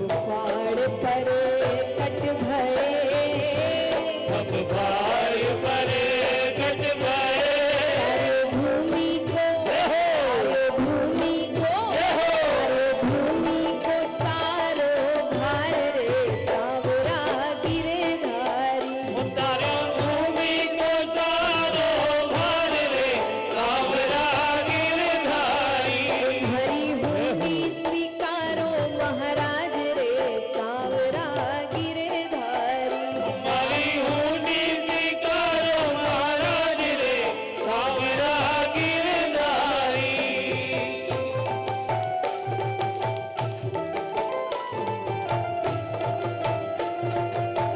फाड़ पर कट भये, सब फाड़ पर कट भये। तारे भूमि को, तारे भूमि को, तारे भूमि को सारो भार रे सांवरा गिरधारी। तारे भूमि को सारो भार रे सांवरा गिरधारी। भरी हुंडी स्वीकारो महाराज रे सांवरा गिरधारी। हमारी हुंडी स्वीकारो महाराज रे सांवरा गिरधारी।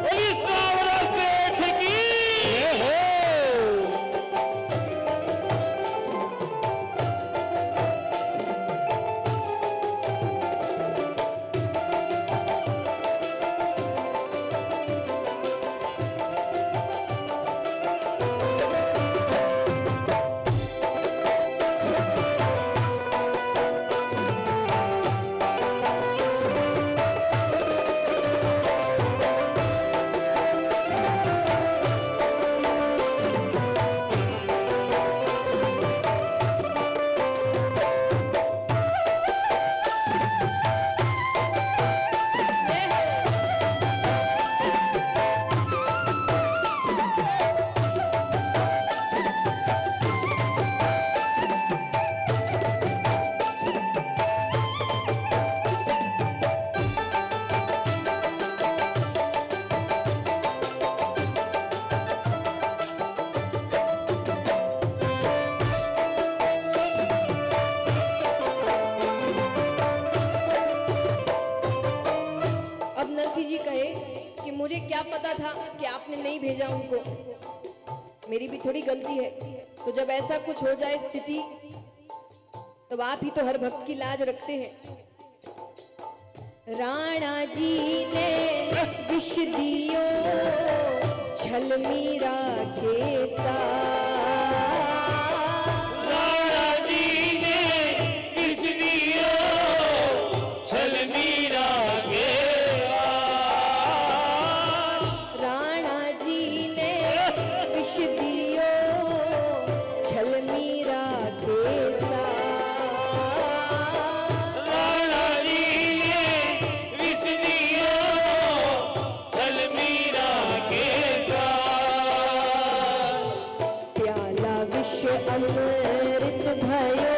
बोली सांवरा सेठ की जय हो। अब नरसिंह जी कहे कि मुझे क्या पता था कि आपने नहीं भेजा उनको, मेरी भी थोड़ी गलती है। तो जब ऐसा कुछ हो जाए स्थिति, तब आप ही तो हर भक्त की लाज रखते हैं। राणा जी ने विष दियो छल मीरा के साथ। राणा जी ने विष दियो छल मीरा के साथ। राणा जी ने विष दियो छल मीरा के साथ। राणा जी ने विष दियो छल मीरा के साथ। प्याला विष अमृत भयो,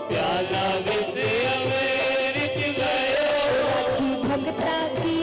प्याला विष अमृत भयो। राखी भगता की,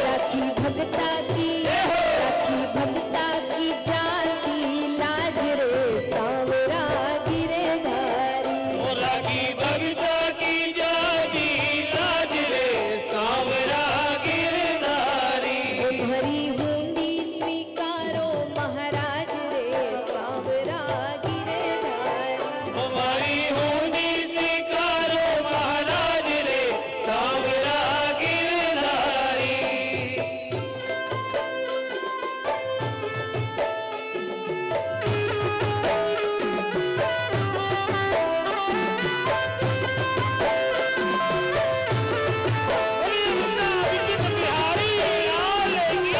राखी भगता की, राखी भगता की जाती लाज रे सांवरा गिरधारी। ओ राखी भगता की जाती लाज रे सांवरा गिरधारी। भरी हुंडी स्वीकारो महाराज रे सांवरा गिरधारी। हमारी हुंडी स्वीकारो महाराज रे सांवरा गिरधारी। बोलिए वृंदावन बिहारी लाल की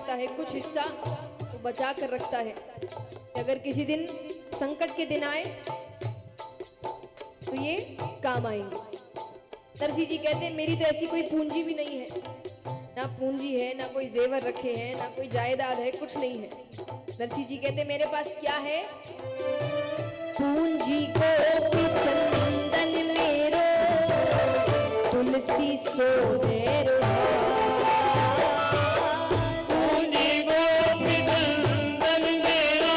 है, कुछ हिस्सा तो बचा कर रखता है कि अगर किसी दिन संकट के दिन आए तो ये काम आएंगे। तरसी जी कहते हैं मेरी तो ऐसी कोई पूंजी भी नहीं है ना पूंजी है, ना कोई जेवर रखे हैं, ना कोई जायदाद है, कुछ नहीं है। नरसिंह जी कहते मेरे पास क्या है? पूंजी गोपी चंदन मेरो, तुलसी सोनेरो पूंजी गोपी चंदन मेरो,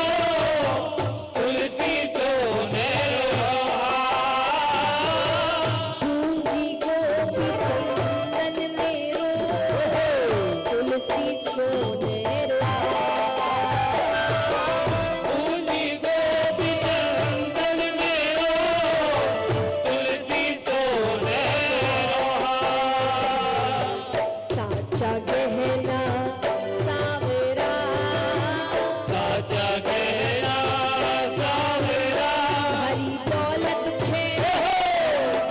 तुलसी सोनेरो पूंजी गोपी चंदन मेरो, तुलसी सोनेरो पूंजी गोपी चंदन मेरो, तुलसी सोनेरो साचा गहना सावरा, साचा गहना सावरा हरी दौलत छे,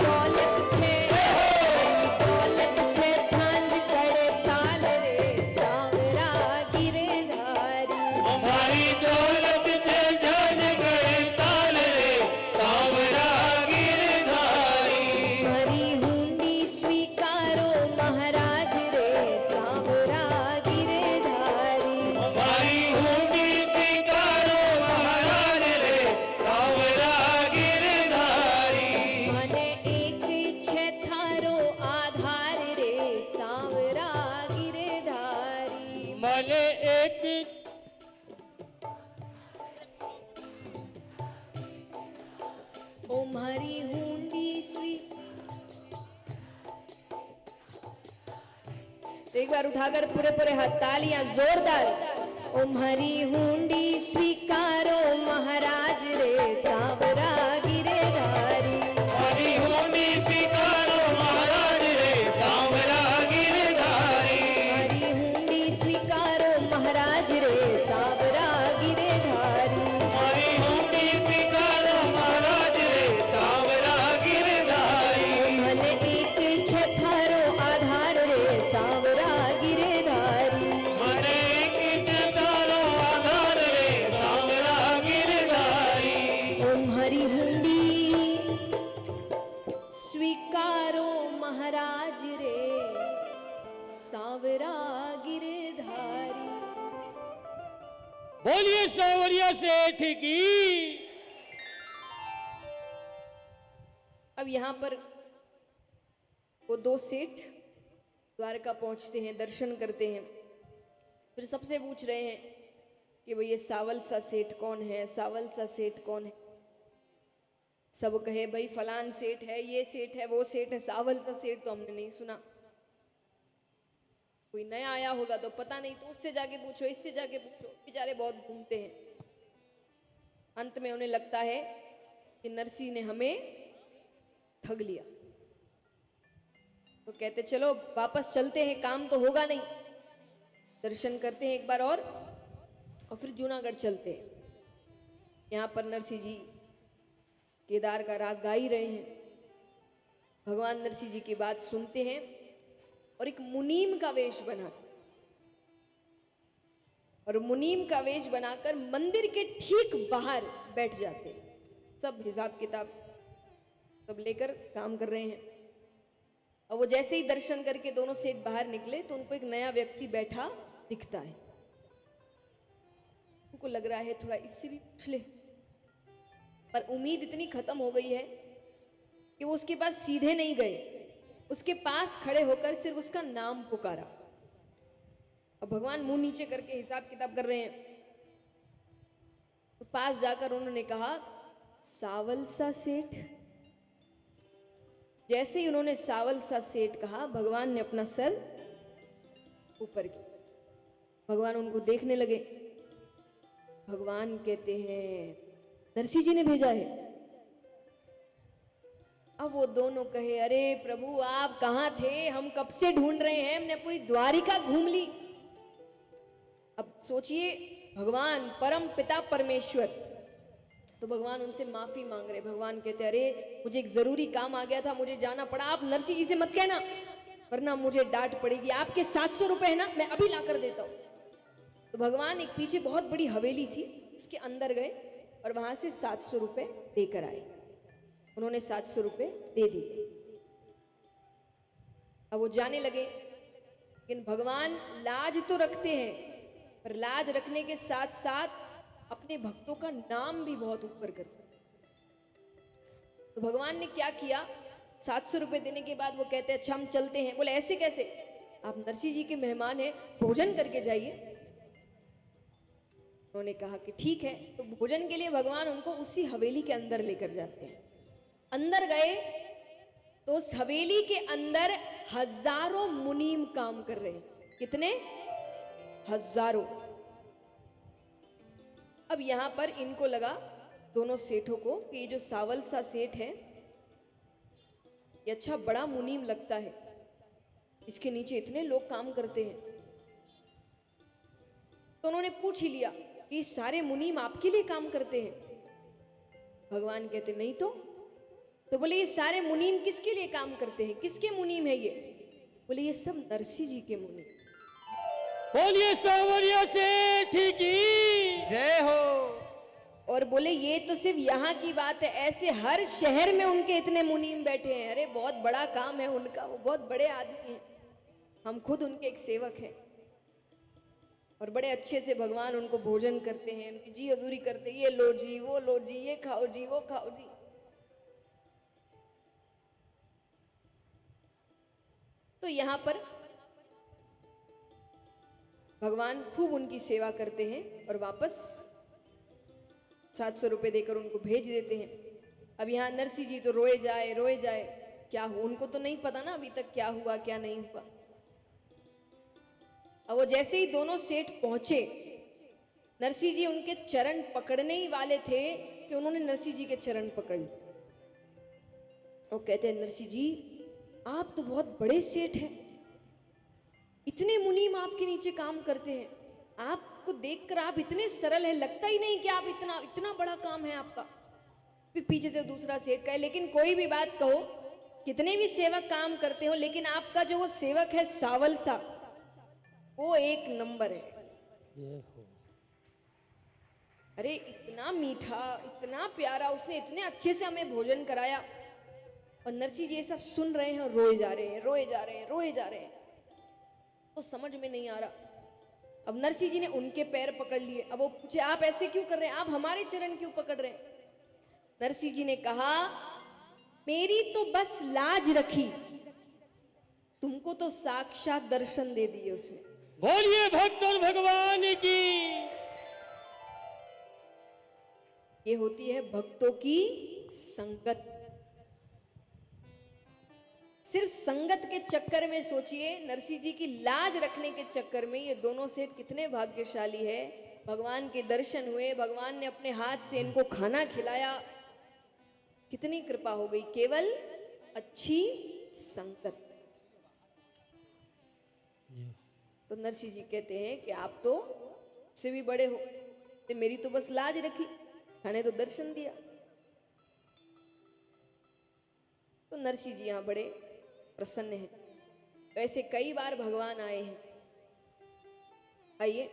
दौलत छे, हरी दौलत छे, झांझ करे ताल रे सावरा गिरधारी। हमारी दौलत से जान गए ताल रे सावरा गिरधारी हरी हुंडी स्वीकारो महाराज रे सावरा गिरधारी। हमारी हुंडी स्वीकारो महाराज रे सावरा गिरधारी મને એક છે થારો આધાર રે સાવરા ગિરધારી। મને એક ओ मारी हुंडी स्वी। तो एक बार उठाकर पूरे पूरे हाथ तालियां जोरदार। ओ मारी हुंडी स्वीकारो महाराज रे सावरा गिरधारी। हमारी हुंडी स्वीकारो महाराज रे सावरा गिरधारी मारी हुंडी स्वीकारो महाराज रे सावरा गिरधारी। हमारी हुंडी स्वीकारो महाराज रे सावरा गिरधारी મને એક છે થારો આધાર રે સાવરા गिरधारी। મને એક તારો આધાર રે સાવરા गिरधारी ओम हरि हुंडी स्वीकारो महाराज रे सावरा गिरधारी। बोलिए सावरिया सेठ की अब यहाँ पर वो दो सेठ द्वारका पहुंचते हैं, दर्शन करते हैं, फिर सबसे पूछ रहे हैं कि भाई ये सावल सा सेठ कौन है, सावल सा सेठ कौन है। सब कहे भाई फलान सेठ है, ये सेठ है, वो सेठ है, सावल सा सेठ तो हमने नहीं सुना। कोई नया आया होगा तो पता नहीं, तो उससे जाके पूछो, इससे जाके पूछो, बेचारे बहुत घूमते हैं। अंत में उन्हें लगता है कि नरसिंह ने हमें ठग लिया, तो कहते चलो वापस चलते हैं, काम तो होगा नहीं, दर्शन करते हैं एक बार और फिर जूनागढ़ चलते हैं। यहाँ पर नरसिंह जी केदार का राग गा ही रहे हैं। भगवान नरसिंह जी की बात सुनते हैं और एक मुनीम का वेश बनाते, और मुनीम का वेश बनाकर मंदिर के ठीक बाहर बैठ जाते हैं। सब हिसाब किताब सब लेकर काम कर रहे हैं। और वो जैसे ही दर्शन करके दोनों सेठ बाहर निकले तो उनको एक नया व्यक्ति बैठा दिखता है। उनको लग रहा है थोड़ा इससे भी पूछ ले, पर उम्मीद इतनी खत्म हो गई है कि वो उसके पास सीधे नहीं गए, उसके पास खड़े होकर सिर्फ उसका नाम पुकारा। अब भगवान मुंह नीचे करके हिसाब किताब कर रहे हैं, तो पास जाकर उन्होंने कहा सावल सा सेठ। जैसे ही उन्होंने सावल सा सेठ कहा, भगवान ने अपना सर ऊपर किया। भगवान उनको देखने लगे। भगवान कहते हैं नरसिंह जी ने भेजा है। अब वो दोनों कहे अरे प्रभु आप कहाँ थे, हम कब से ढूंढ रहे हैं, हमने पूरी द्वारिका घूम ली। अब सोचिए भगवान परम पिता परमेश्वर, तो भगवान उनसे माफी मांग रहे। भगवान कहते अरे मुझे एक जरूरी काम आ गया था, मुझे जाना पड़ा, आप नरसिंह जी से मत कहना वरना मुझे डांट पड़ेगी। आपके 700 रुपए है ना, मैं अभी ला कर देता हूं। तो भगवान एक पीछे बहुत बड़ी हवेली थी, उसके अंदर गए और वहां से 700 रुपए देकर आए। उन्होंने 700 रुपए दे दिए। अब वो जाने लगे। लेकिन भगवान लाज तो रखते हैं, पर लाज रखने के साथ साथ अपने भक्तों का नाम भी बहुत ऊपर करते हैं। तो भगवान ने क्या किया, 700 रुपए देने के बाद वो कहते हैं अच्छा हम चलते हैं। बोले ऐसे कैसे, आप नरसिंह जी के मेहमान हैं, भोजन करके जाइए। उन्होंने कहा कि ठीक है। तो भोजन के लिए भगवान उनको उसी हवेली के अंदर लेकर जाते हैं। अंदर गए तो उस हवेली के अंदर हजारों मुनीम काम कर रहे हैं। कितने? हजारों। अब यहां पर इनको लगा, दोनों सेठों को, कि ये जो सावल सा सेठ है ये अच्छा बड़ा मुनीम लगता है, इसके नीचे इतने लोग काम करते हैं। तो उन्होंने पूछ ही लिया कि ये सारे मुनीम आपके लिए काम करते हैं? भगवान कहते नहीं तो बोले ये सारे मुनीम किसके लिए काम करते हैं, किसके मुनीम है ये? बोले ये सब नरसिंह जी के मुनीम। बोलिए सांवरिया सेठ की जय हो। और बोले ये तो सिर्फ यहाँ की बात है, ऐसे हर शहर में उनके इतने मुनीम बैठे हैं। अरे बहुत बड़ा काम है उनका, वो बहुत बड़े आदमी हैं, हम खुद उनके एक सेवक हैं। और बड़े अच्छे से भगवान उनको भोजन करते हैं, उनकी जी हजूरी करते, ये लो जी, वो लो जी, ये खाओ जी, वो खाओ जी। तो यहां पर भगवान खूब उनकी सेवा करते हैं और वापस 700 रुपए देकर उनको भेज देते हैं। अब यहाँ नरसिंह जी तो रोए जाए, क्या हुआ उनको तो नहीं पता ना अभी तक क्या हुआ क्या नहीं हुआ। अब वो जैसे ही दोनों सेठ पहुंचे, नरसिंह जी उनके चरण पकड़ने ही वाले थे कि उन्होंने नरसिंह जी के चरण पकड़ लिए। वो कहते हैं नरसिंह जी आप तो बहुत बड़े सेठ हैं, इतने मुनीम आपके नीचे काम करते हैं, आपको देखकर आप इतने सरल हैं, लगता ही नहीं कि आप इतना बड़ा काम है आपका। फिर पीछे से दूसरा सेठ कहे लेकिन कोई भी बात कहो, कितने भी सेवक काम करते हो, लेकिन आपका जो वो सेवक है सावल सा, वो एक नंबर है। अरे इतना मीठा, इतना प्यारा, उसने इतने अच्छे से हमें भोजन कराया। और नरसिंह जी ये सब सुन रहे हैं और रोए जा रहे हैं। तो समझ में नहीं आ रहा। अब नरसिंह जी ने उनके पैर पकड़ लिए। अब वो पूछे आप ऐसे क्यों कर रहे हैं, आप हमारे चरण क्यों पकड़ रहे हैं? नरसिंह जी ने कहा मेरी तो बस लाज रखी, तुमको तो साक्षात दर्शन दे दिए उसने। बोलिए भक्त और भगवान की। ये होती है भक्तों की संगत। सिर्फ संगत के चक्कर में सोचिए, नरसिंह जी की लाज रखने के चक्कर में ये दोनों सेठ कितने भाग्यशाली है। भगवान के दर्शन हुए, भगवान ने अपने हाथ से इनको खाना खिलाया, कितनी कृपा हो गई, केवल अच्छी संगत। तो नरसिंह जी कहते हैं कि आप तो उससे भी बड़े हो, तो मेरी तो बस लाज रखी, मैंने तो दर्शन दिया। तो नरसिंह जी यहां बड़े प्रसन्न हैं। वैसे कई बार भगवान आए हैं। आइए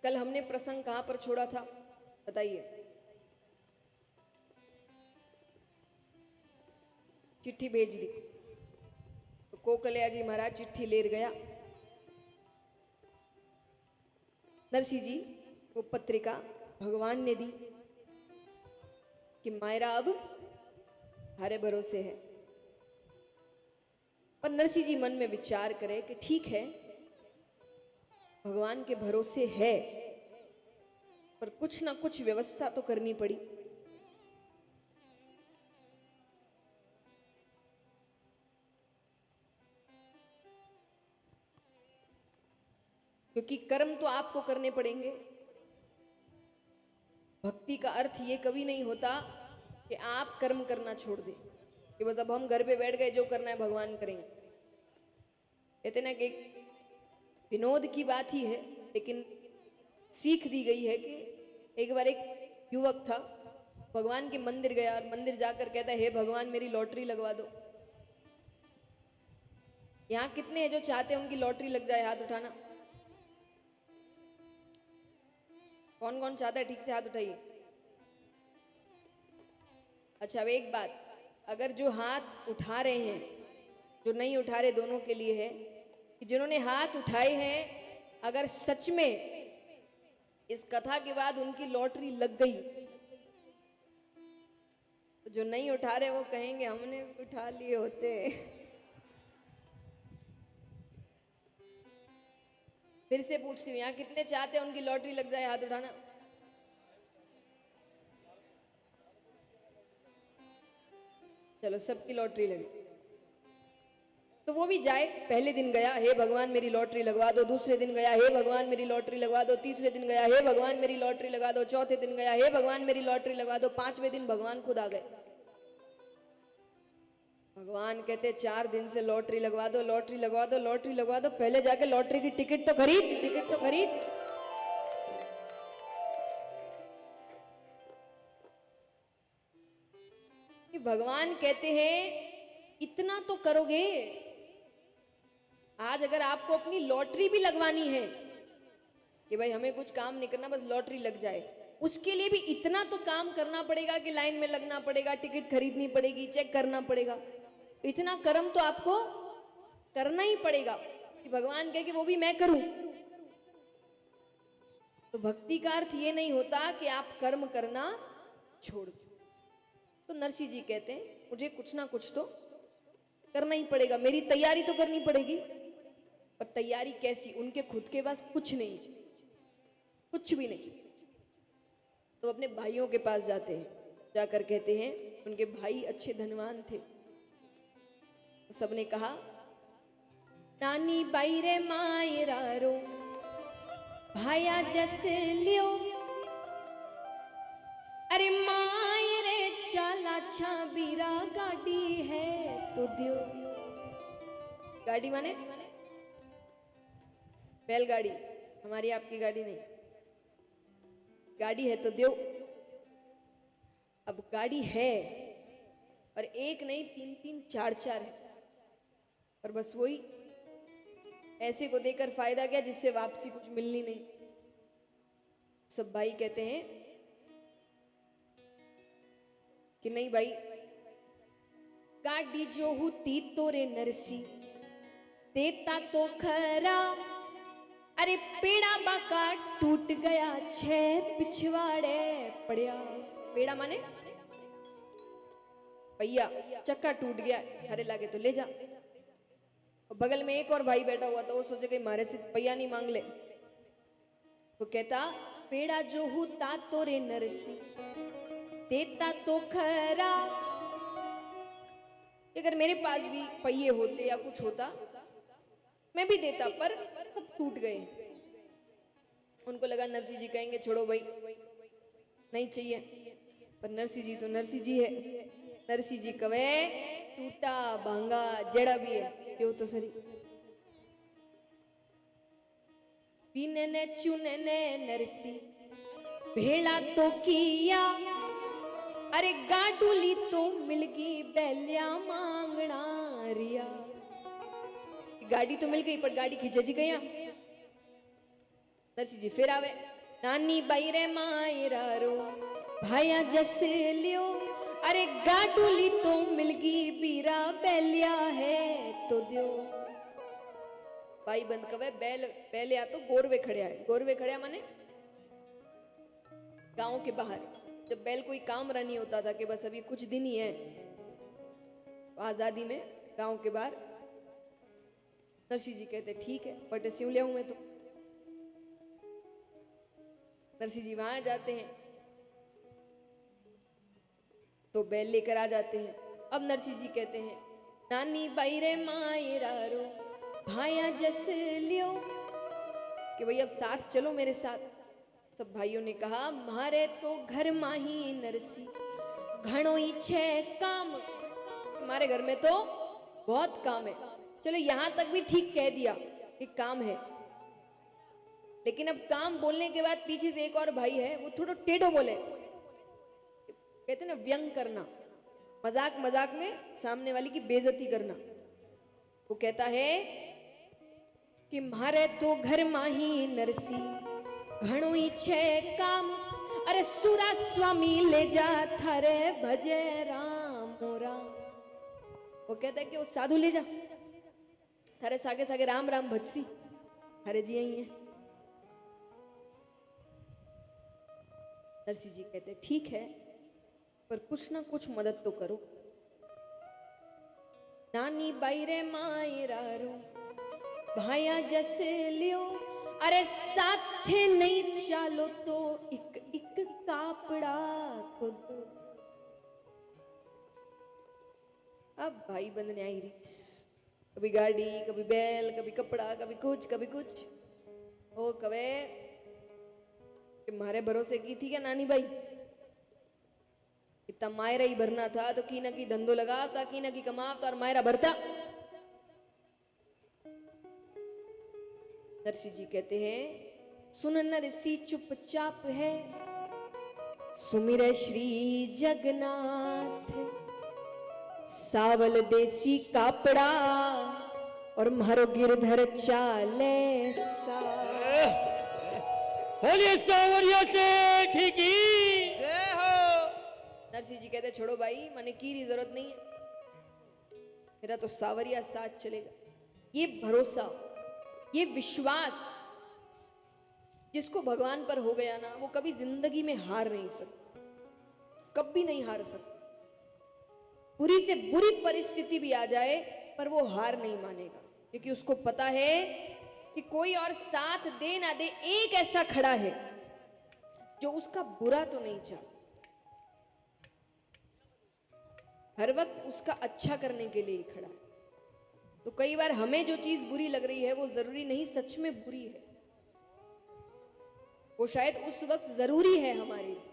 कल हमने प्रसंग कहां पर छोड़ा था बताइए? चिट्ठी भेज दी तो कोकलया जी महाराज चिट्ठी ले गया। नरसिंह जी को पत्रिका भगवान ने दी कि मायरा अब हमारे भरोसे है। पर नरसिंह जी मन में विचार करे कि ठीक है भगवान के भरोसे है, पर कुछ ना कुछ व्यवस्था तो करनी पड़ी। क्योंकि कर्म तो आपको करने पड़ेंगे। भक्ति का अर्थ ये कभी नहीं होता कि आप कर्म करना छोड़ दें, कि बस अब हम घर पे बैठ गए, जो करना है भगवान करेंगे। कहते ना कि विनोद की बात ही है, लेकिन सीख दी गई है कि एक बार एक युवक था, भगवान के मंदिर गया और मंदिर जाकर कहता है हे भगवान मेरी लॉटरी लगवा दो। यहां कितने हैं जो चाहते हैं उनकी लॉटरी लग जाए? हाथ उठाना। कौन कौन चाहता है? ठीक से हाथ उठाइए। अच्छा अब एक बात, अगर जो हाथ उठा रहे हैं, जो नहीं उठा रहे, दोनों के लिए है कि जिन्होंने हाथ उठाए हैं, अगर सच में इस कथा के बाद उनकी लॉटरी लग गई, तो जो नहीं उठा रहे वो कहेंगे हमने उठा लिए होते। फिर से पूछती हूँ, यहाँ कितने चाहते हैं उनकी लॉटरी लग जाए? हाथ उठाना। चलो, सबकी लॉटरी लगी तो वो भी जाए। पहले दिन गया, हे भगवान मेरी लॉटरी लगवा दो। दूसरे दिन गया, हे भगवान मेरी लॉटरी लगवा दो। तीसरे दिन गया, हे भगवान मेरी लॉटरी लगा दो। चौथे दिन गया, हे भगवान मेरी लॉटरी लगवा दो। पांचवें दिन भगवान खुद आ गए। भगवान कहते 4 दिन से लॉटरी लगवा दो, लॉटरी लगवा दो, लॉटरी लगवा दो। पहले जाके लॉटरी की टिकट तो खरीद, टिकट तो खरीद। कि भगवान कहते हैं इतना तो करोगे। आज अगर आपको अपनी लॉटरी भी लगवानी है कि भाई हमें कुछ काम नहीं करना, बस लॉटरी लग जाए, उसके लिए भी इतना तो काम करना पड़ेगा कि लाइन में लगना पड़ेगा, टिकट खरीदनी पड़ेगी, चेक करना पड़ेगा। तो इतना कर्म तो आपको करना ही पड़ेगा कि भगवान कहे कि वो भी मैं करूं। तो भक्ति का अर्थ ये नहीं होता कि आप कर्म करना छोड़ दो। तो नरसिंह जी कहते हैं मुझे कुछ ना कुछ तो करना ही पड़ेगा, मेरी तैयारी तो करनी पड़ेगी। पर तैयारी कैसी? उनके खुद के पास कुछ नहीं, कुछ भी नहीं। तो अपने भाइयों के पास जाते हैं, जाकर कहते हैं, उनके भाई अच्छे धनवान थे। सबने कहा नानी बाई रे मायरा रो भाया जस लियो, अरे मायरे चाला छा बीरा गाड़ी है तो दियो। गाड़ी माने बैलगाड़ी, हमारी आपकी गाड़ी नहीं। गाड़ी है तो दियो। अब गाड़ी है और एक नहीं, 3-3 4-4 है। और बस वही ऐसे को देकर फायदा क्या जिससे वापसी कुछ मिलनी नहीं। सब भाई कहते हैं कि नहीं भाई, गाड़ी जो होती तोरे नरसी देता तो खरा, अरे पेड़ा बाका टूट गया 6 पिछवाड़े पड़िया। पेड़ा माने भैया, चक्का टूट गया, हरे लागे तो ले जा। और बगल में एक और भाई बैठा हुआ था, वो सोचे कि मारे से पैया नहीं मांग ले। तो कहता पेड़ा जो होता तोरे नरसी देता तो खरा, अगर मेरे पास भी पहिए होते या कुछ होता मैं भी देता, पर सब टूट गए। उनको लगा नरसिंह जी कहेंगे छोड़ो भाई नहीं चाहिए, पर नरसिंह जी तो नरसिंह जी है। नरसिंह जी कवे टूटा भांगा जड़ा भी है क्यों तो सरी। पीने ने चुने ने नरसी भेड़ा तो किया, अरे गाडूली तो मिलगी बैलिया मांगना रिया। गाड़ी तो मिल गई पर गाड़ी खींचे जी गया। नरसिंह जी फिर आवे, नानी बाई रे मायरा रो भाया जस लियो, अरे गाडूली तो मिलगी बीरा बैलिया है तो दियो। भाई बंद कवे बैल बैलिया तो गोरवे खड़िया है। गोरवे खड़िया माने गांव के बाहर जब बैल कोई काम रहा नहीं होता था कि बस अभी कुछ दिन ही है, तो आजादी में गांव के बाहर नरसिंह जी कहते ठीक है बटे स्यूं ले आऊं मैं। तो नरसिंह जी वहां जाते हैं तो बैल लेकर आ जाते हैं। अब नरसिंह जी कहते हैं नानी बाई रे मायरा रो भाया जस लियो, कि भाई अब साथ चलो मेरे साथ। सब भाइयों ने कहा मारे तो घर माही नरसी घणो ही छे काम, हमारे घर में तो बहुत काम है। चलो यहां तक भी ठीक कह दिया कि काम है, लेकिन अब काम बोलने के बाद पीछे से एक और भाई है, वो थोड़ा टेढ़ो बोले, कहते ना व्यंग करना, मजाक मजाक में सामने वाली की बेइज्जती करना। वो कहता है कि मारे तो घर माही नरसी घणो ही छे काम, अरे सुरा स्वामी ले जा थारे भजे राम राम। वो कहता है कि वो साधु ले जा, थारे सागे सागे राम राम भजसी, थारे जी यही है। नरसिंह जी कहते ठीक है, पर कुछ ना कुछ मदद तो करो। नानी बाई रे मायरा रो भाया जैसे लियो, अरे साथे नहीं चालो तो एक एक कापड़ा तो दो। अब भाई बंधने आई रीस, कभी गाड़ी, कभी बैल, कभी कपड़ा, कभी कुछ कभी कुछ। ओ कवे कि मारे भरोसे की थी क्या नानी भाई, इतना मायरा ही भरना था तो की ना की धंधो लगावता, की ना की कमावता और मायरा भरता। नरसिंह जी कहते हैं सुन नरसी चुपचाप है, सुमिर श्री जगन्नाथ, सावल देसी कापड़ा और मारो गिरधर चाले सा। बोलिए सावरिया सेठ की जय हो। नरसिंह जी कहते छोड़ो भाई, मने की जरूरत नहीं है, मेरा तो सावरिया साथ चलेगा। ये भरोसा, ये विश्वास जिसको भगवान पर हो गया ना, वो कभी जिंदगी में हार नहीं सकता, कभी नहीं हार सकता। बुरी से बुरी परिस्थिति भी आ जाए पर वो हार नहीं मानेगा, क्योंकि उसको पता है कि कोई और साथ दे ना दे, एक ऐसा खड़ा है जो उसका बुरा तो नहीं चाहता, हर वक्त उसका अच्छा करने के लिए ही खड़ा है। तो कई बार हमें जो चीज बुरी लग रही है वो जरूरी नहीं सच में बुरी है, वो शायद उस वक्त जरूरी है हमारे लिए।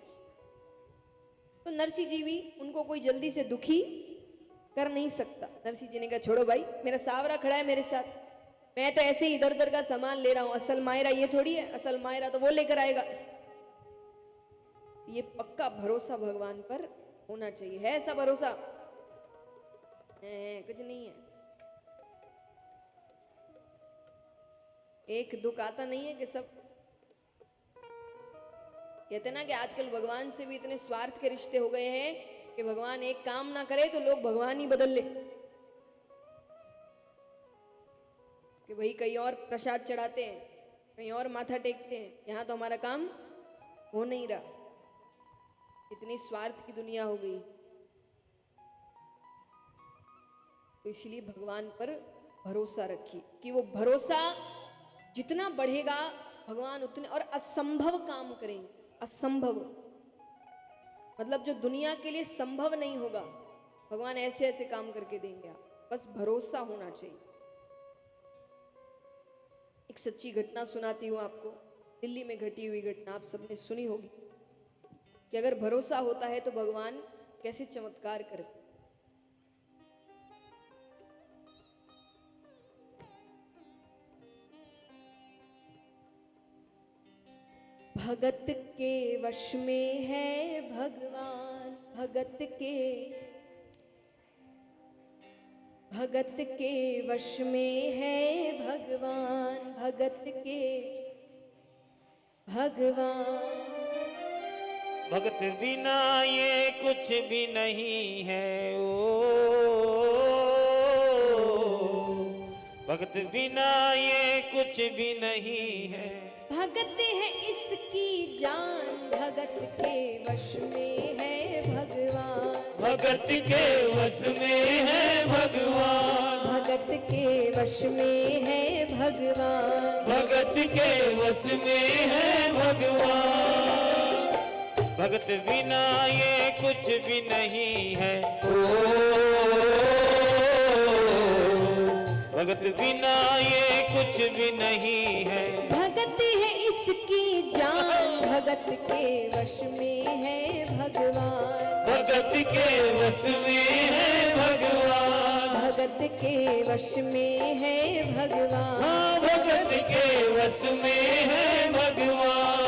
तो नरसिंह जी भी उनको कोई जल्दी से दुखी कर नहीं सकता। नरसिंह जी ने कहा छोड़ो भाई, मेरा सावरा खड़ा है मेरे साथ, मैं तो ऐसे ही इधर उधर का सामान ले रहा हूं, असल मायरा ये थोड़ी है, असल मायरा तो वो लेकर आएगा। ये पक्का भरोसा भगवान पर होना चाहिए। है ऐसा भरोसा? कुछ नहीं है। एक दुख आता नहीं है कि सब कहते ना कि आजकल भगवान से भी इतने स्वार्थ के रिश्ते हो गए हैं कि भगवान एक काम ना करे तो लोग भगवान ही बदल ले, कि भाई कहीं और प्रसाद चढ़ाते हैं, कहीं और माथा टेकते हैं, यहां तो हमारा काम हो नहीं रहा। इतनी स्वार्थ की दुनिया हो गई, तो इसलिए भगवान पर भरोसा रखिए कि वो भरोसा जितना बढ़ेगा भगवान उतने और असंभव काम करेंगे। असंभव मतलब जो दुनिया के लिए संभव नहीं होगा, भगवान ऐसे ऐसे काम करके देंगे। आप बस भरोसा होना चाहिए। एक सच्ची घटना सुनाती हूं आपको, दिल्ली में घटी हुई घटना, आप सबने सुनी होगी कि अगर भरोसा होता है तो भगवान कैसे चमत्कार करते। भगत के वश में है भगवान, भगत के वश में है भगवान, भगत के भगवान। भगत बिना ये कुछ भी नहीं है ओ, भगत बिना ये कुछ भी नहीं है। भगत है इसकी जान, भगत के वश में है भगवान, भगत के वश में है भगवान, भगत के वश में है भगवान, भगत के वश में है भगवान। भगत बिना ये कुछ भी नहीं है ओ, भगत बिना ये कुछ भी नहीं है। भगत है इसकी जान, भगत के वश में है भगवान, भगत के वश में है भगवान, भगत के वश में है भगवान। हाँ भगत के वश में है भगवान।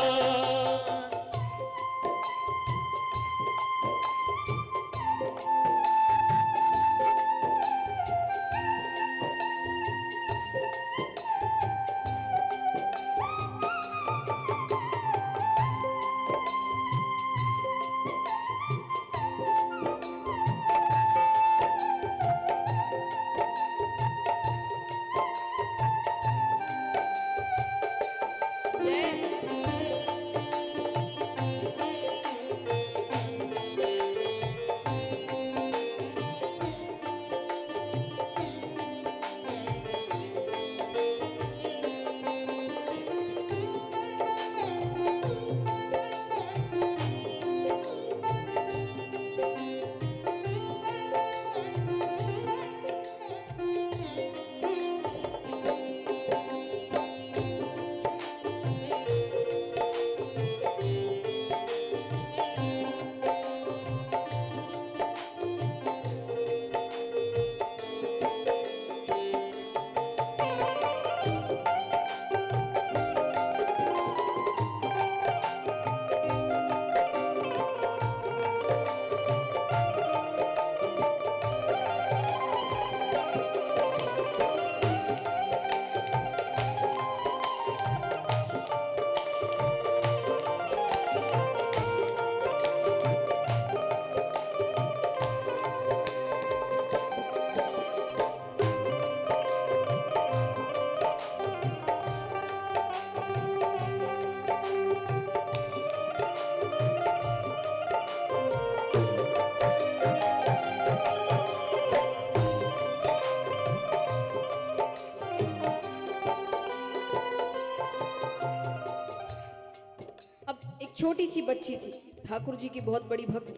छोटी सी बच्ची थी, ठाकुर जी की बहुत बड़ी भक्त।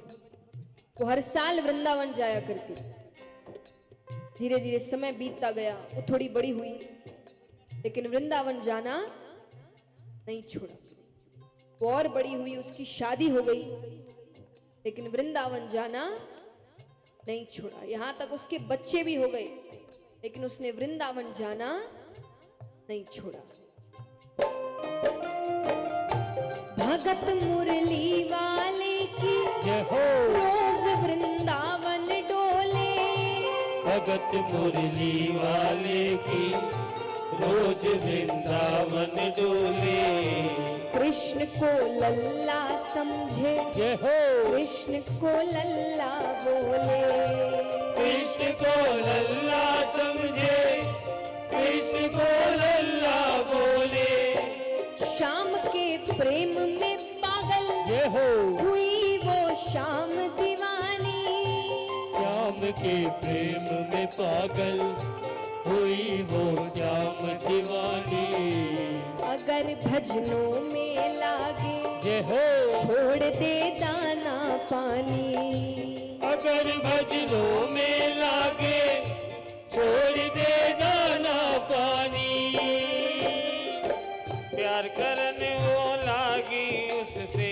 वो हर साल वृंदावन जाया करती। धीरे धीरे समय बीतता गया, वो थोड़ी बड़ी हुई, लेकिन वृंदावन जाना नहीं छोड़ा। वो और बड़ी हुई, उसकी शादी हो गई, लेकिन वृंदावन जाना नहीं छोड़ा। यहां तक उसके बच्चे भी हो गए, लेकिन उसने वृंदावन जाना नहीं छोड़ा। भगत मुरली वाले की जय हो। रोज वृंदावन डोले, भगत मुरली वाले की रोज वृंदावन डोले। कृष्ण को लल्ला समझे, जय हो। कृष्ण को लल्ला बोले। कृष्ण को लल्ला समझे, कृष्ण को लल्ला बोले। शाम के प्रेम में पागल जय हो। हुई वो शाम दीवानी। श्याम के प्रेम में पागल हुई वो श्याम दीवानी। अगर भजनों में लागे, जय हो। छोड़ दे दाना पानी। अगर भजनों में लागे, छोड़ दे दाना पानी। प्यार करन वो लागी उससे,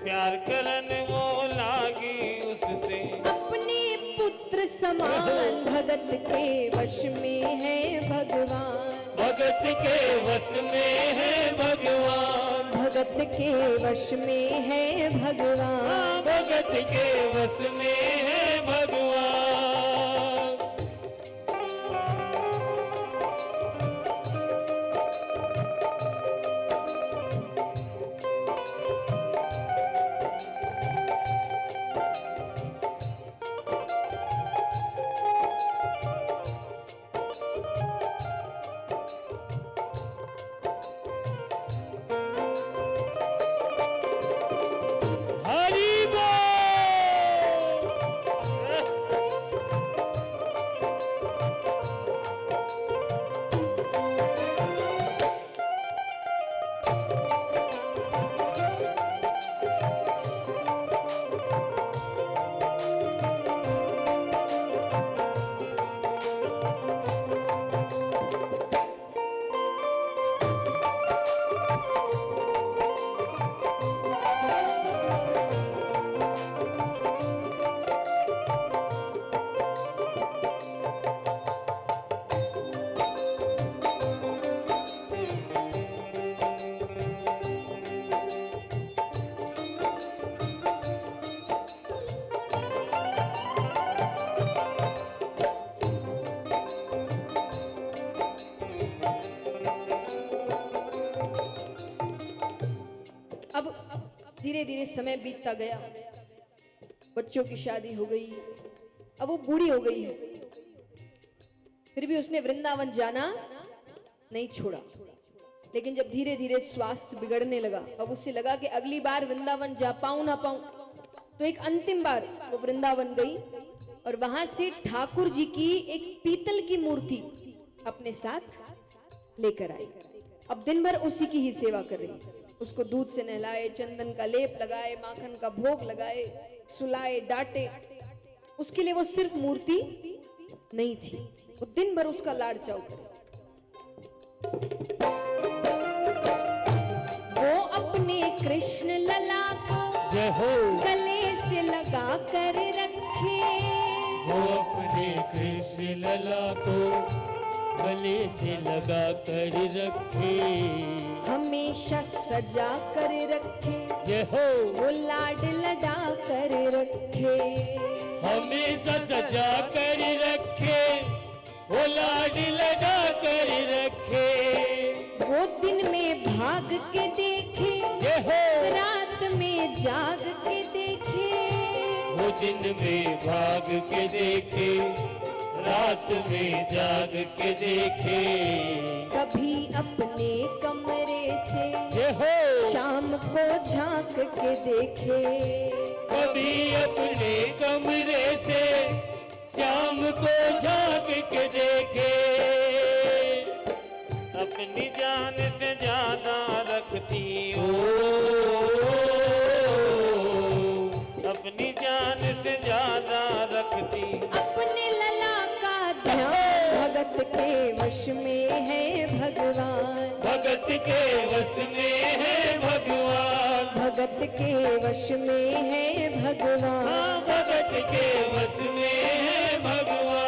प्यार करन वो लागी उससे। अपने पुत्र समान भगत के वश में है भगवान। भगत के वश में है भगवान। भगत के वश में है भगवान। भगत के वश में है भगवान। हरि बोल। अब धीरे धीरे समय बीतता गया, बच्चों की शादी हो गई, अब वो बूढ़ी हो गई है, फिर भी उसने वृंदावन जाना नहीं छोड़ा। लेकिन जब धीरे धीरे स्वास्थ्य बिगड़ने लगा, अब उससे लगा कि अगली बार वृंदावन जा पाऊं ना पाऊं, तो एक अंतिम बार वो वृंदावन गई और वहां से ठाकुर जी की एक पीतल की मूर्ति अपने साथ लेकर आई। अब दिन भर उसी की ही सेवा कर रही है। उसको दूध से नहलाए, चंदन का लेप लगाए, माखन का भोग लगाए, सुलाए, डांटे। उसके लिए वो सिर्फ मूर्ति नहीं थी, वो दिन भर उसका लाड़ चाव करे। वो अपने कृष्ण लला को जय हो। गले से लगा कर रखे, वो अपने कृष्ण लला को गले से लगा कर रखे। हमेशा सजा कर रखे, जय हो। वो लाड लडा कर रखे। हमेशा सजा कर रखे, वो लाड लगा कर रखे। वो दिन में भाग के देखे, जय हो। रात में जाग के देखे। वो दिन में भाग के देखे, रात में जाग के देखे। कभी अपने कमरे से जय हो। शाम को झांक के देखे। कभी अपने कमरे से शाम को झांक के देखे। अपनी जान से के वश में है भगवान, भगत के वश में है भगवान। हाँ, भगत के वश में है भगवान।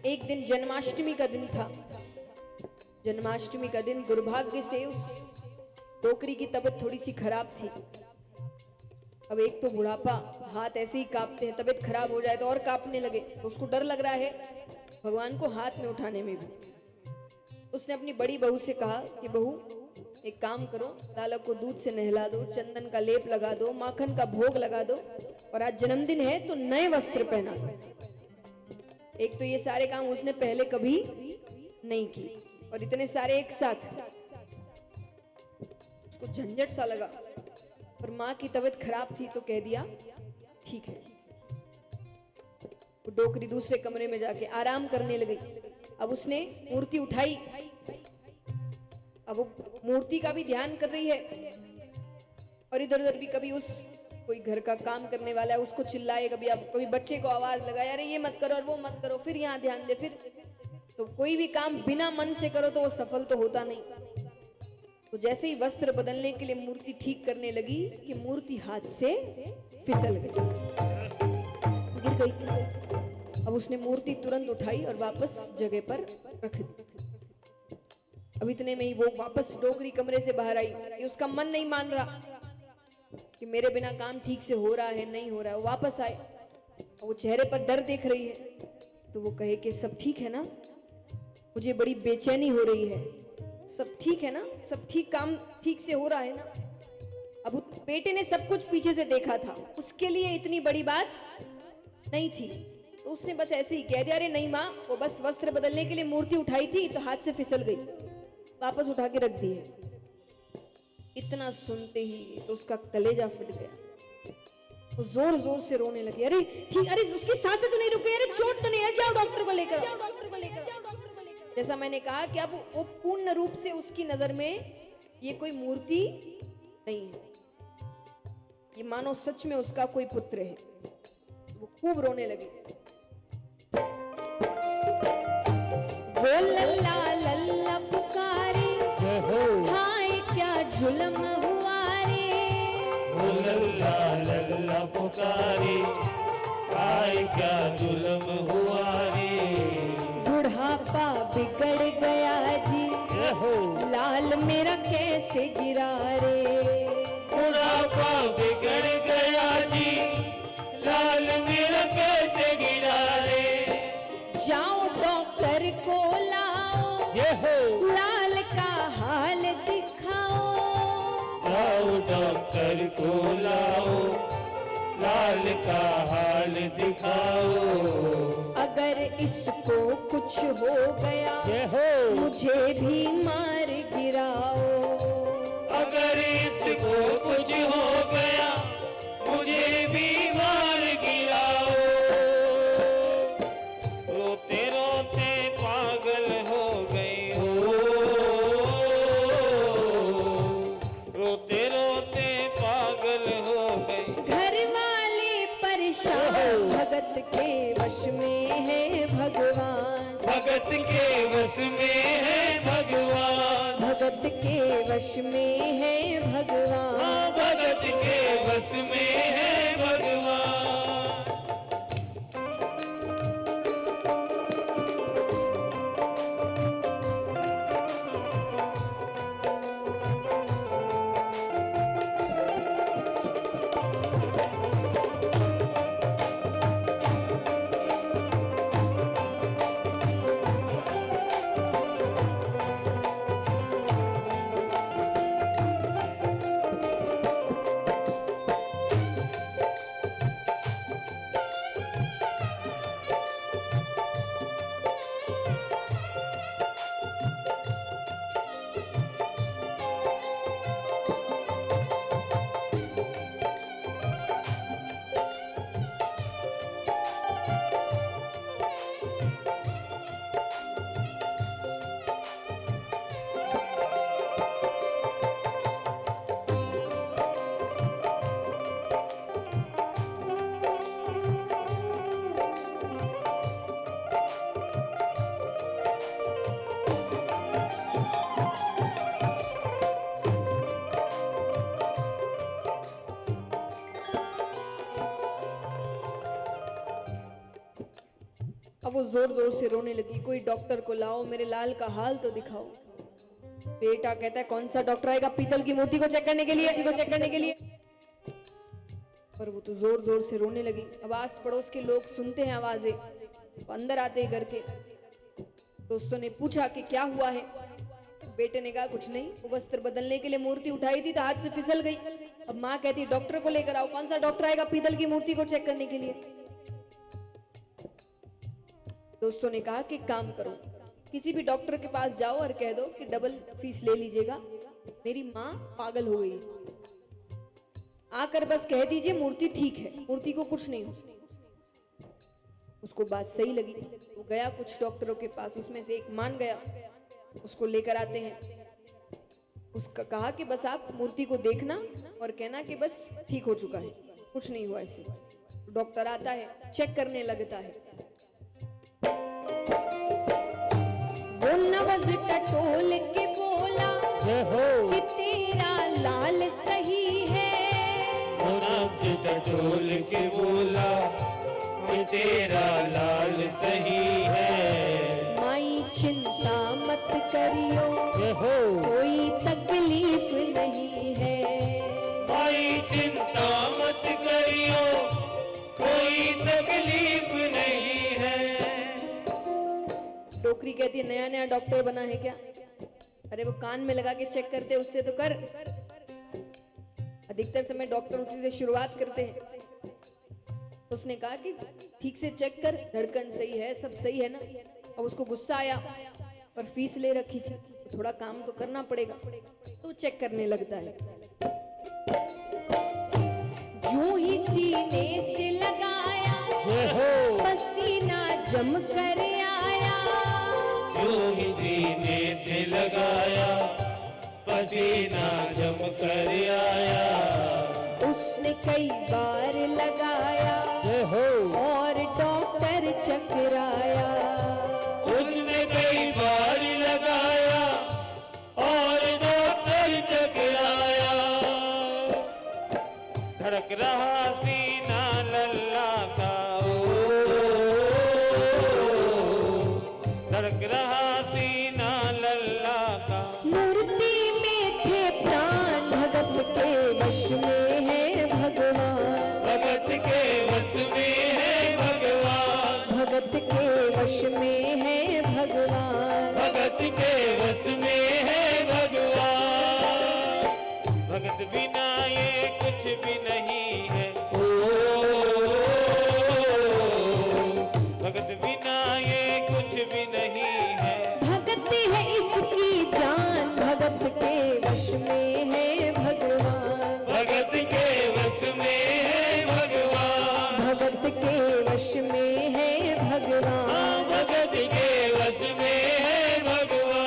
एक दिन जन्माष्टमी का दिन था। जन्माष्टमी का दिन दुर्भाग्य से उस टोकरी की तबीयत थोड़ी सी खराब थी। अब एक तो बुढ़ापा, हाथ ऐसे ही कांपते हैं, तबीयत खराब हो जाए तो और कांपने लगे, तो उसको डर लग रहा है भगवान को हाथ में उठाने में भी। उसने अपनी बड़ी बहू से कहा कि बहू एक काम करो, बालक को दूध से नहला दो, चंदन का लेप लगा दो, माखन का भोग लगा दो, और आज जन्मदिन है तो नए वस्त्र पहना दो। एक तो ये सारे काम उसने पहले कभी नहीं की, और इतने सारे एक साथ, उसको झंझट सा लगा। पर माँ की तबीयत खराब थी तो कह दिया ठीक है। वो डोकरी दूसरे कमरे में जाके आराम करने लगी। अब उसने मूर्ति उठाई, अब वो मूर्ति का भी ध्यान कर रही है, और इधर उधर भी कभी उस कोई घर का काम करने वाला है उसको चिल्लाए, कभी अब कभी बच्चे को आवाज लगाए, अरे ये मत करो और वो मत करो, फिर यहाँ ध्यान दे, फिर तो कोई भी काम बिना मन से करो तो वो सफल तो होता नहीं। तो जैसे ही वस्त्र बदलने के लिए मूर्ति ठीक करने लगी कि मूर्ति हाथ से फिसल गई, गिर गई। अब उसने मूर्ति तुरंत उठाई और वापस जगह पर रख दी। अब इतने में ही वो वापस डोकरी कमरे से बाहर आई कि उसका मन नहीं मान रहा कि मेरे बिना काम ठीक से हो रहा है नहीं हो रहा है। वो वापस आए और वो चेहरे पर डर देख रही है, तो वो कहे कि सब ठीक है ना, मुझे बड़ी बेचैनी हो रही है, सब ठीक है ना, सब ठीक, काम ठीक से हो रहा है ना। अब उस बेटे ने सब कुछ पीछे से देखा था, उसके लिए इतनी बड़ी बात नहीं थी, तो उसने बस ऐसे ही कह दिया, अरे नहीं माँ, वो बस वस्त्र बदलने के लिए मूर्ति उठाई थी तो हाथ से फिसल गई, वापस उठा के रख दी है। इतना सुनते ही तो उसका कलेजा फट गया, वो जोर जोर से रोने लगी, अरे ठीक, अरे उसकी सांसें तो नहीं रुक गई, अरे चोट तो नहीं है, जाओ डॉक्टर को लेकर आओ, डॉक्टर को लेकर आओ। जैसा मैंने कहा कि अब वो पूर्ण रूप से उसकी नजर में ये कोई मूर्ति नहीं है, ये मानो सच में उसका कोई पुत्र है। वो खूब रोने लगी, वो लल्ला लल्ला पुकारे, हाय क्या जुल्म हुआ रे, वो लल्ला लल्ला पुकारे, हाय क्या जुल्म हुआ रे। बुढ़ापा बिगड़ गया जी, लाल मेरा कैसे गिरा रे, बुढ़ापा बिगड़ गया जी, लाल मेरा कैसे गिरा रे। जाओ डॉक्टर को लाओ, लाल का हाल दिखाओ, जाओ डॉक्टर को लाओ, लाल का हाल दिखाओ। अगर इसको कुछ हो गया मुझे भी मार गिराओ, अगर इसको कुछ हो गया मुझे भी मार गिराओ। रोते रोते पागल हो गई हो, रोते रोते पागल हो गई। घर वाले परेशान, भगत के वश में है भगवान, भगत के वश में है भगवान, भगत के वश में अब वो जोर जोर से रोने लगी, कोई डॉक्टर को लाओ, मेरे लाल का हाल तो दिखाओ। बेटा कहता है कौन सा डॉक्टर आएगा पीतल की मूर्ति को चेक करने के लिए। पर वो तो जोर जोर से रोने लगी। अब आस पड़ोस के लोग सुनते हैं आवाजें, तो अंदर आते हैं घर के। दोस्तों ने पूछा कि क्या हुआ है। बेटे ने कहा कुछ नहीं, वो वस्त्र बदलने के लिए मूर्ति उठाई थी तो हाथ से फिसल गई। अब माँ कहती है डॉक्टर को लेकर आओ। कौन सा डॉक्टर आएगा पीतल की मूर्ति को चेक करने के लिए। दोस्तों ने कहा कि काम करो, किसी भी डॉक्टर के पास जाओ और कह दो कि डबल फीस ले लीजिएगा, मेरी माँ पागल हो गई। आकर बस कह दीजिए मूर्ति ठीक है, मूर्ति को कुछ नहीं हो। उसको बात सही लगी, वो गया कुछ डॉक्टरों के पास, उसमें से एक मान गया। उसको लेकर आते हैं, उसका कहा कि बस आप मूर्ति को देखना और कहना कि बस ठीक हो चुका है, कुछ नहीं हुआ ऐसे। डॉक्टर आता है, चेक करने लगता है। वो नवज टटोल के बोला कि तेरा लाल सही है। टटोल के बोला कि तेरा लाल सही है। माई चिंता मत करियो, कोई तकलीफ नहीं है। माई चिंता मत करियो, कोई तकलीफ नहीं है। टोकरी कहती है नया नया डॉक्टर बना है क्या? अरे वो कान में लगा के चेक करते, उससे तो कर। अधिकतर समय डॉक्टर उसी से शुरुआत करते हैं। उसने कहा कि ठीक से चेक कर, धड़कन सही है, सब सही है ना। अब उसको गुस्सा आया और फीस ले रखी थी, तो थोड़ा काम तो करना पड़ेगा, तो चेक करने लगता है। यूं ही सीने से लगाया, पसीना जम कर आया। यूं ही सीने से लगाया, पसीना जम कर आया। उसने कई बार लगाया और डॉक्टर चकराया। उसने कई बार लगाया और डॉक्टर चकराया। धड़क रहा सीना लल्ला का, धड़क रहा सीना लल्ला का। मूर्ति में थे प्राण, भगत के वश में है भगवान। भगत के वश में है भगवान। भगत के वश में है भगवान। भगत के वश में है भगवान। भगत बिना ये कुछ भी नहीं है। भगत बिना ये कुछ भी नहीं है। भगत है इसकी जान, भगत के वश में है भगवान। भगत के वश में है भगवान। भगत के वश में है भगवान। भगत के वश में है भगवान।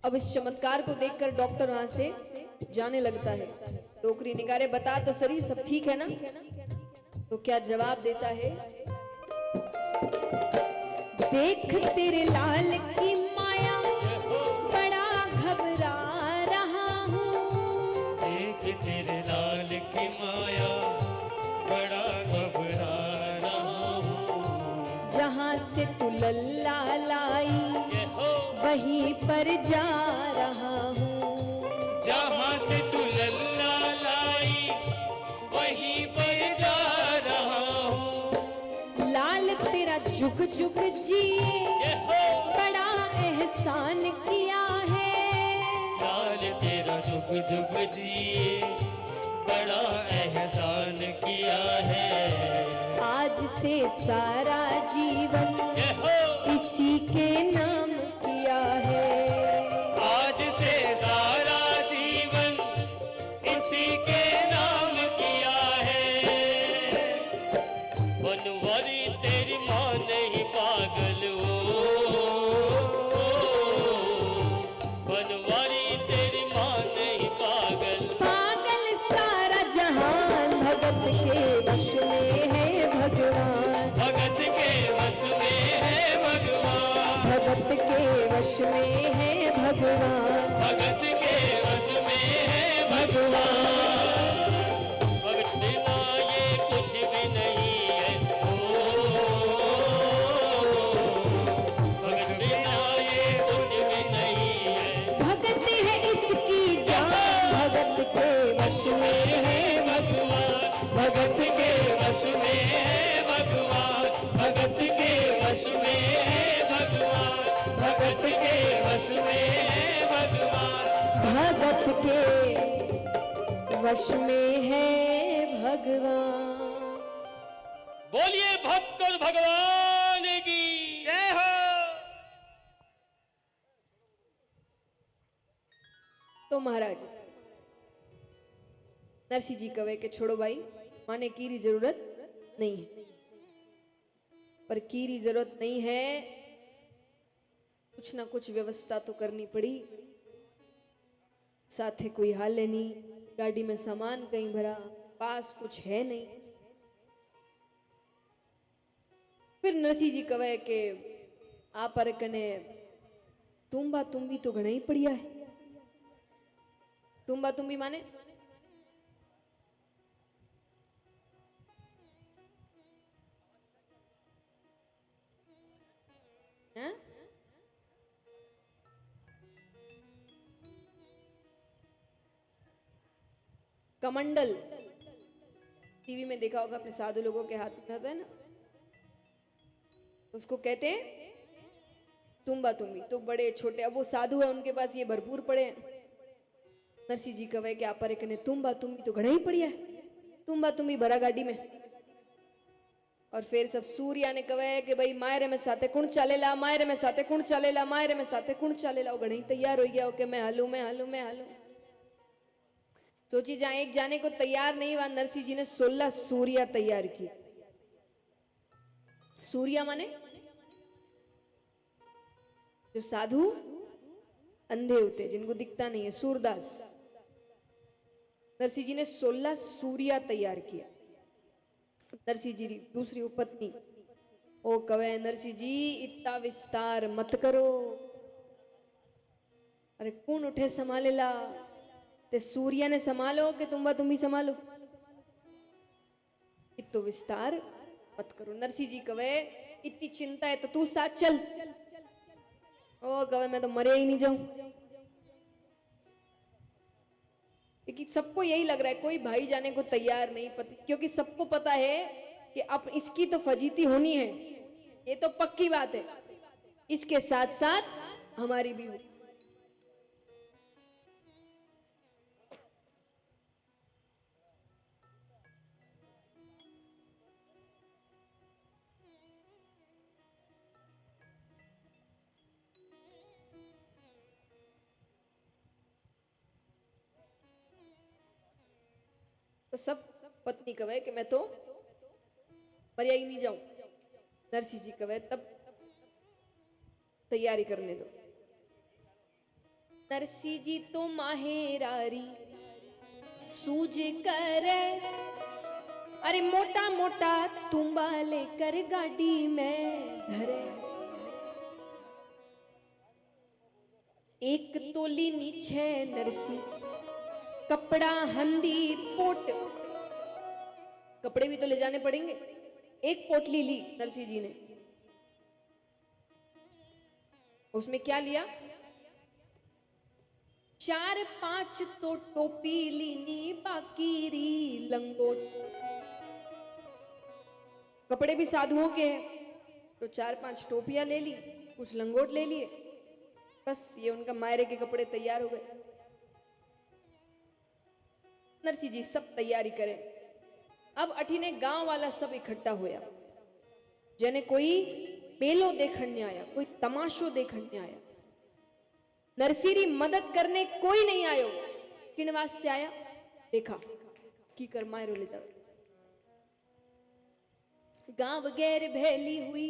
अब इस चमत्कार को देखकर डॉक्टर वहां से जाने लगता है। टोकरी निगारे बता तो सही, सब ठीक है ना? तो क्या जवाब देता है? देख तेरे लाल की माया, बड़ा घबरा रहा हूँ। देख तेरे लाल की माया, बड़ा घबरा रहा जहाँ से तू लल्ला लाई जय हो। वहीं पर जा रहा हूँ। जहाँ से तू लल्ला लाई वहीं पर जा रहा हूँ। लाल तेरा जुग जुग जिए जय हो। बड़ा एहसान किया है। लाल तेरा जुग जुग जिए बड़ा एहसान किया है। आज से सारा जीवन जय हो। इसी के नाम किया है। आज से सारा जीवन इसी के नाम किया है। बनवारी तेरी माँ नहीं पागल हो। बनवारी तेरी माँ नहीं पागल। पागल सारा जहान भगत के वश में है भगवान। भगत के वश में है भगवान। भगत के वश में है भगवान। भगत के वश में है भगवान। भगत बिना ये कुछ भी नहीं है। ओ, भगत बिना ये कुछ भी नहीं है। भगत है इसकी जान भगत के वश में है भगवान। भगत के वश में है भगवान। भगत के वश में है भगवान। भगत के वश में है भगवान। भगत के वश में है भगवान। बोलिए भक्त और भगवान की जय हो। तो महाराज नरसिंह जी कवे के छोड़ो भाई, माने कीरी जरूरत नहीं है। पर कीरी जरूरत नहीं है, कुछ ना कुछ व्यवस्था तो करनी पड़ी। साथे कोई हाल नहीं, गाड़ी में सामान कहीं भरा, पास कुछ है नहीं। फिर नरसिंह जी कवे के आ पर कने तुम्बा तुम्बी तो घना ही पड़िया है। तुम्बा तुम्बी माने हैं? कमंडल टीवी में देखा होगा, अपने साधु लोगों के हाथ में होता है ना, उसको कहते हैं तुम्बा तुम्बी। तो बड़े छोटे, अब वो साधु है, उनके पास ये भरपूर पड़े हैं। नरसिंह जी कवे के आप ने तुम्बा तुम्बी तो घड़ा ही पड़िया है। तुम्बा तुम्बी भरा गाड़ी में। और फिर सब सूर्या ने कवे कि भाई मायरे में साथे कुण चालेला, मायरे में साथे कुण चालेला, मायरे में साथे कुण चालेला। वो घड़ा ही तैयार हो गया, ओके मैं हालू मैं हालू मैं हालू। सोची, जहां एक जाने को तैयार नहीं, वहां नरसिंह जी ने 16 सूर्या तैयार किए। सूर्या माने जो साधु अंधे होते, जिनको दिखता नहीं है, सूरदास। नरसिंह जी ने 16 सूर्या तैयार किया। नरसिंह जी दूसरी उपपत्नी ओ कवे नरसिंह जी इतना विस्तार मत करो। अरे कौन उठे संभालेला, ते सूर्या ने संभालो कि तुम्बा तुम्ही संभालो। इतो विस्तार मत करो। नरसिंह जी कवे इतनी चिंता है तो तू साथ चल। ओ कवे मैं तो मरे ही नहीं जाऊं। लेकिन सबको यही लग रहा है, कोई भाई जाने को तैयार नहीं, क्योंकि सबको पता है कि अब इसकी तो फजीती होनी है, ये तो पक्की बात है। इसके साथ साथ हमारी भी हो। तो सब पत्नी कवे कि मैं तो मरिया ही नहीं जाऊं। नरसिंह जी कवे तब तैयारी करने दो। नरसिंह जी तो माहेरारी सूझ कर, अरे मोटा मोटा तुम्बा लेकर गाड़ी में धरे। एक तोली नीचे नरसिंह कपड़ा हंदी पोट, कपड़े भी तो ले जाने पड़ेंगे। एक पोटली ली नरसिंह जी ने, उसमें क्या लिया? 4-5 तो टोपी लीनी, बाकी री लंगोट। कपड़े भी साधुओं के हैं, तो 4-5 टोपियां ले ली, कुछ लंगोट ले लिए, बस ये उनका मायरे के कपड़े तैयार हो गए। नरसिंह जी सब तैयारी करे। अब अठीने गांव वाला सब इकट्ठा होया, जेने कोई मेलो देखने नहीं आया, कोई तमाशो देखने नहीं आया। नरसिंह री मदद करने कोई नहीं आयो। किन वास्ते आया? देखा की कर मायरो ले जाओ। गांव गैर भेली हुई,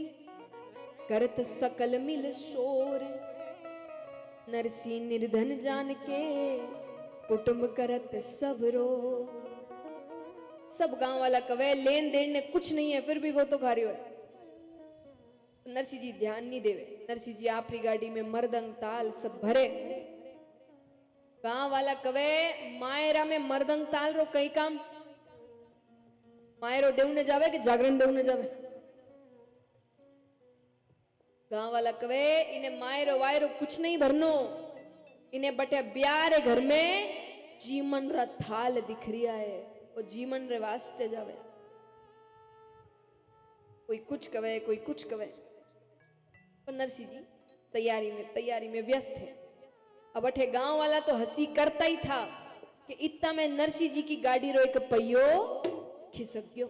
करत सकल मिल शोर। नरसिंह निर्धन जान के, कुटुंब करत सब रो। सब गांव वाला कवे लेन देन ने कुछ नहीं है, फिर भी वो तो खारियो है। नरसिंह जी ध्यान नहीं देवे। नरसिंह जी आपरी गाड़ी में मर्दंग ताल सब भरे। गांव वाला कवे मायरा में मर्दंग ताल रो कई काम? मायरो देवने जावे कि जागरण देवने जावे? गांव वाला कवे इन्हें मायरो वायरो कुछ नहीं भरनो, इन्हें बटे ब्यारे घर में जीमन रा थाल दिख रिया है, वो जीमन रे वास्ते जावे। कोई कुछ कवे, कोई कुछ कवे। तो नरसिंह जी तैयारी में व्यस्त है। अब अठे गांव वाला तो हंसी करता ही था कि इतना में नरसिंह जी की गाड़ी रो एक पहियो खिसक गयो।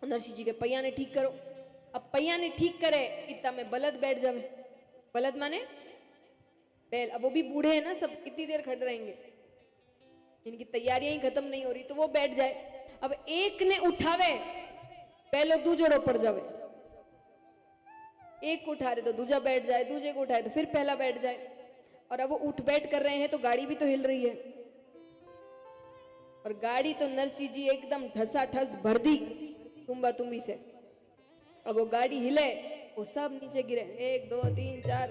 नरसिंह जी के पहिया ने ठीक करो। अब पहिया ने ठीक करे, इतना में बलद बैठ जावे। बलद माने बैल। अब वो भी बूढ़े हैं ना, सब कितनी देर खड़े रहेंगे, इनकी तैयारियां ही खत्म नहीं हो रही, तो वो बैठ जाए। अब एक ने उठावे, पहले दूजोड़ो पड़ जावे। एक को उठा रहे तो दूजा बैठ जाए, दूजे को उठाए तो फिर पहला बैठ जाए। और अब वो उठ बैठ कर रहे हैं तो गाड़ी भी तो हिल रही है। और गाड़ी तो नरसिंह जी एकदम ठसाठस भर दी तुम्बा तुम्बी से। अब वो गाड़ी हिले, वो सब नीचे गिरे। 1 2 3 4